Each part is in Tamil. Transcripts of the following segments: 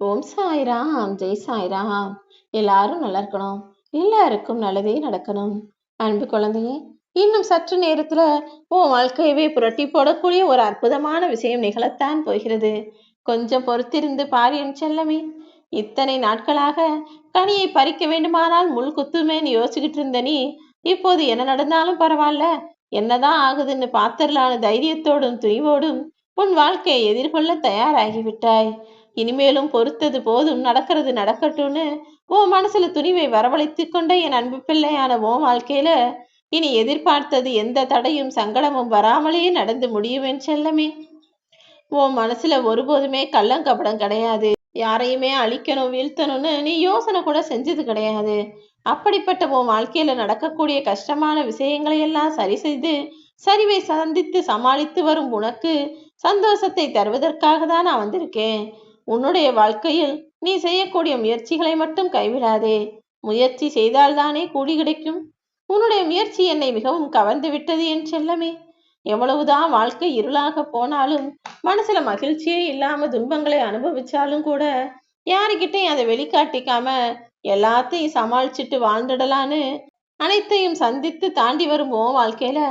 ஓம் சாய்ராம், ஜெய் சாய்ராம். எல்லாரும் நல்லா இருக்கணும். எல்லாருக்கும் நல்லதே நடக்கணும். அன்பு குழந்தையே, இன்னும் சற்று நேரத்துல உன் வாழ்க்கையவே புரட்டி போடக்கூடிய ஒரு அற்புதமான விஷயம் நிகழத்தான் போகிறது. கொஞ்சம் பொறுத்திருந்து பாரு என் செல்லமே. இத்தனை நாட்களாக கனியை பறிக்க வேண்டுமானால் முள் குத்துமேன்னு யோசிச்சுக்கிட்டு இருந்த நீ, இப்போது என்ன நடந்தாலும் பரவாயில்ல, என்னதான் ஆகுதுன்னு பாத்திரலான தைரியத்தோடும் துணிவோடும் உன் வாழ்க்கையை எதிர்கொள்ள தயாராகிவிட்டாய். இனிமேலும் பொறுத்தது போதும், நடக்கிறது நடக்கட்டும்னு உன் மனசுல துணிவை வரவழைத்து கொண்ட என் அன்பு பிள்ளையான உன் வாழ்க்கையில இனி எதிர்பார்த்தது எந்த தடையும் சங்கடமும் வராமலே நடந்து முடியுவேன் செல்லமே. உன் மனசுல ஒருபோதுமே கள்ளங்கபடம் கிடையாது. யாரையுமே அழிக்கணும் வீழ்த்தணும்னு நீ யோசனை கூட செஞ்சது கிடையாது. அப்படிப்பட்ட உன் வாழ்க்கையில நடக்கக்கூடிய கஷ்டமான விஷயங்களை எல்லாம் சரி செய்து சரிவை சந்தித்து சமாளித்து வரும் உனக்கு சந்தோஷத்தை தருவதற்காக தான் நான் வந்திருக்கேன். உன்னுடைய வாழ்க்கையில் நீ செய்யக்கூடிய முயற்சிகளை மட்டும் கைவிடாதே. முயற்சி செய்தால்தானே கூலி கிடைக்கும். உன்னுடைய முயற்சி என்னை மிகவும் கவர்ந்து விட்டது என் செல்லமே. எவ்வளவுதான் வாழ்க்கை இருளாக போனாலும், மனசுல மகிழ்ச்சியே இல்லாம துன்பங்களை அனுபவிச்சாலும் கூட யாருக்கிட்டையும் அதை வெளிக்காட்டிக்காம எல்லாத்தையும் சமாளிச்சுட்டு வாழ்ந்துடலான்னு அனைத்தையும் சந்தித்து தாண்டி வரும் உன் வாழ்க்கையில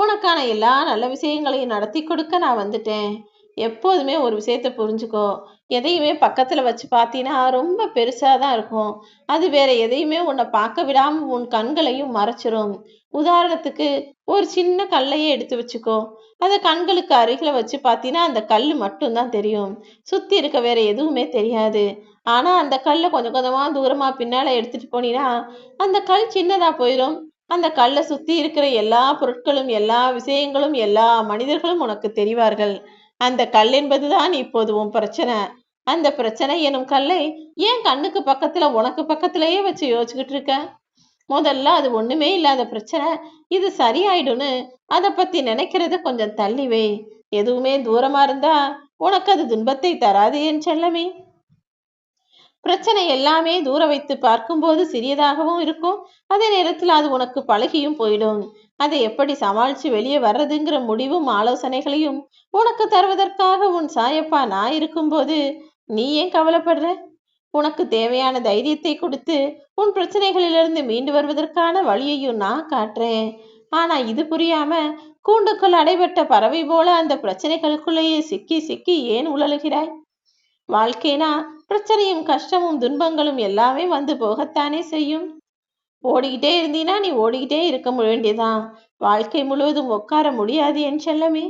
உனக்கான எல்லா நல்ல விஷயங்களையும் நடத்தி கொடுக்க நான் வந்துட்டேன். எப்போதுமே ஒரு விஷயத்த புரிஞ்சுக்கோ. எதையுமே பக்கத்துல வச்சு பார்த்தீங்கன்னா ரொம்ப பெருசாதான் இருக்கும். அது வேற எதையுமே உன்னை பார்க்க விடாம உன் கண்களையும் மறைச்சிரும். உதாரணத்துக்கு ஒரு சின்ன கல்லையே எடுத்து வச்சுக்கோ. அதை கண்களுக்கு அருகில வச்சு பார்த்தீங்கன்னா அந்த கல் மட்டும்தான் தெரியும். சுத்தி இருக்க வேற எதுவுமே தெரியாது. ஆனா அந்த கல்லை கொஞ்சம் கொஞ்சமா தூரமா பின்னால எடுத்துட்டு போனீங்கன்னா அந்த கல் சின்னதா போயிடும். அந்த கல்லை சுத்தி இருக்கிற எல்லா பொருட்களும், எல்லா விஷயங்களும், எல்லா மனிதர்களும் உனக்கு தெரிவார்கள். அந்த கல் என்பதுதான் இப்போது உன் பிரச்சனை. அந்த பிரச்சனை எனும் கல்லை ஏன் கண்ணுக்கு பக்கத்துல உனக்கு பக்கத்திலேயே வச்சு யோசிச்சுக்கிட்டு இருக்க? முதல்ல அது ஒண்ணுமே இல்லாத பிரச்சனை, இது சரியாயிடும்னு அதை பத்தி நினைக்கிறத கொஞ்சம் தள்ளி வை. எதுவுமே தூரமா இருந்தா உனக்கு அது துன்பத்தை தராது என் செல்லமே. பிரச்சனை எல்லாமே தூர வைத்து பார்க்கும்போது சிறியதாகவும் இருக்கும். அதே நேரத்தில் அது உனக்கு பழகியும் போயிடும். அதை எப்படி சமாளிச்சு வெளியே வர்றதுங்கிற முடிவும் ஆலோசனைகளையும் உனக்கு தருவதற்காக உன் சாயப்பா நான் இருக்கும்போது நீ ஏன் கவலைப்படுற? உனக்கு தேவையான தைரியத்தை கொடுத்து உன் பிரச்சனைகளிலிருந்து மீண்டு வருவதற்கான வழியையும் நான் காட்டுறேன். ஆனா இது புரியாம கூண்டுக்குள் அடைபட்ட பறவை போல அந்த பிரச்சனைகளுக்குள்ளேயே சிக்கி சிக்கி ஏன் உழலுகிறாய்? வாழ்க்கைனா பிரச்சனையும் கஷ்டமும் துன்பங்களும் எல்லாமே வந்து போகத்தானே செய்யும். ஓடிக்கிட்டே இருந்தீனா நீ ஓடிக்கிட்டே இருக்க வேண்டியதான். வாழ்க்கை முழுவதும் உட்கார முடியாது என் செல்லமே.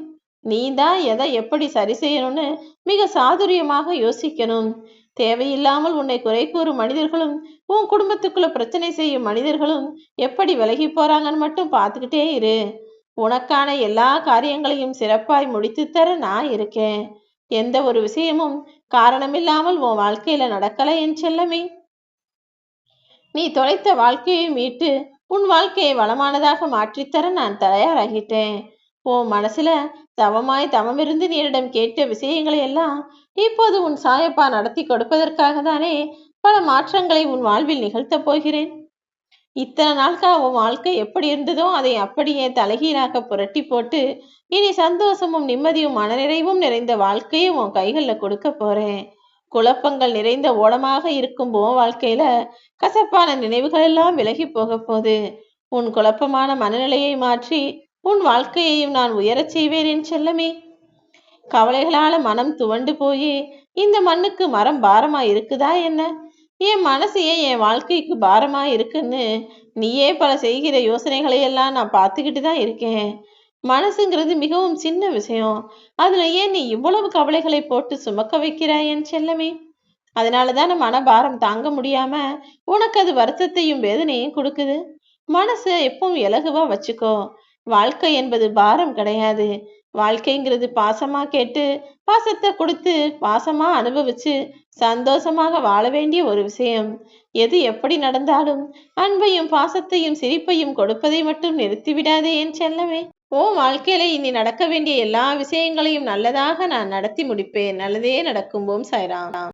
நீ தான் எதை எப்படி சரி செய்யணும்னு மிக சாதுரியமாக யோசிக்கணும். தேவையில்லாமல் உன்னை குறை கூறும் மனிதர்களும் உன் குடும்பத்துக்குள்ள பிரச்சனை செய்யும் மனிதர்களும் எப்படி விலகி போறாங்கன்னு மட்டும் பார்த்துக்கிட்டே இரு. உனக்கான எல்லா காரியங்களையும் சிறப்பாய் முடித்து தர நான் இருக்கேன். எந்த ஒரு விஷயமும் காரணமில்லாமல் உன் வாழ்க்கையில நடக்கல என் செல்லமே. நீ தொலைத்த வாழ்க்கையை மீட்டு உன் வாழ்க்கையை வளமானதாக மாற்றித்தர நான் தயாராகிட்டேன். உன் மனசுல தவமாய் தவமிருந்து நீரிடம் கேட்ட விஷயங்களை எல்லாம் இப்போது உன் சாயப்பா நடத்தி கொடுப்பதற்காக தானே பல மாற்றங்களை உன் வாழ்வில் நிகழ்த்தப் போகிறேன். இத்தனை நாட்கா உன் வாழ்க்கை எப்படி இருந்ததோ அதை அப்படியே தலைகீழாக புரட்டி போட்டு இனி சந்தோஷமும் நிம்மதியும் மனநிறைவும் நிறைந்த வாழ்க்கையை உன் கைகளில் கொடுக்க போறேன். குழப்பங்கள் நிறைந்த ஓடமாக இருக்கும் உன் வாழ்க்கையில கசப்பான நினைவுகள் எல்லாம் விலகி போக போகுது. உன் குழப்பமான மனநிலையை மாற்றி உன் வாழ்க்கையையும் நான் உயரச் செய்வேன் என் செல்லமே. கவலைகளால மனம் துவண்டு போய் இந்த மண்ணுக்கு மரம் பாரமா இருக்குதா என்ன? என் மனசு ஏன் என் வாழ்க்கைக்கு பாரமா இருக்குன்னு நீயே பல செய்கிற யோசனைகளை எல்லாம் நான் பார்த்துக்கிட்டு தான் இருக்கேன். மனசுங்கிறது மிகவும் சின்ன விஷயம். அதுல ஏன் நீ இவ்வளவு கவலைகளை போட்டு சுமக்க வைக்கிறாய் என் செல்லமே? அதனாலதான் மனபாரம் தாங்க முடியாம உனக்கு அது வருத்தத்தையும் வேதனையும் கொடுக்குது. மனசை எப்பவும் இலகுவா வச்சுக்கோ. வாழ்க்கை என்பது பாரம் கிடையாது. வாழ்க்கைங்கிறது பாசமா கேட்டு பாசத்தை கொடுத்து பாசமா அனுபவிச்சு சந்தோஷமாக வாழ வேண்டிய ஒரு விஷயம். எது எப்படி நடந்தாலும் அன்பையும் பாசத்தையும் சிரிப்பையும் கொடுப்பதை மட்டும் நிறுத்திவிடாதே என் செல்லமே. வாழ்க்கையில இனி நடக்க வேண்டிய எல்லா விஷயங்களையும் நல்லதாக நான் நடத்தி முடிப்பேன். நல்லதே நடக்கும். ஓம் சாய்ராம்.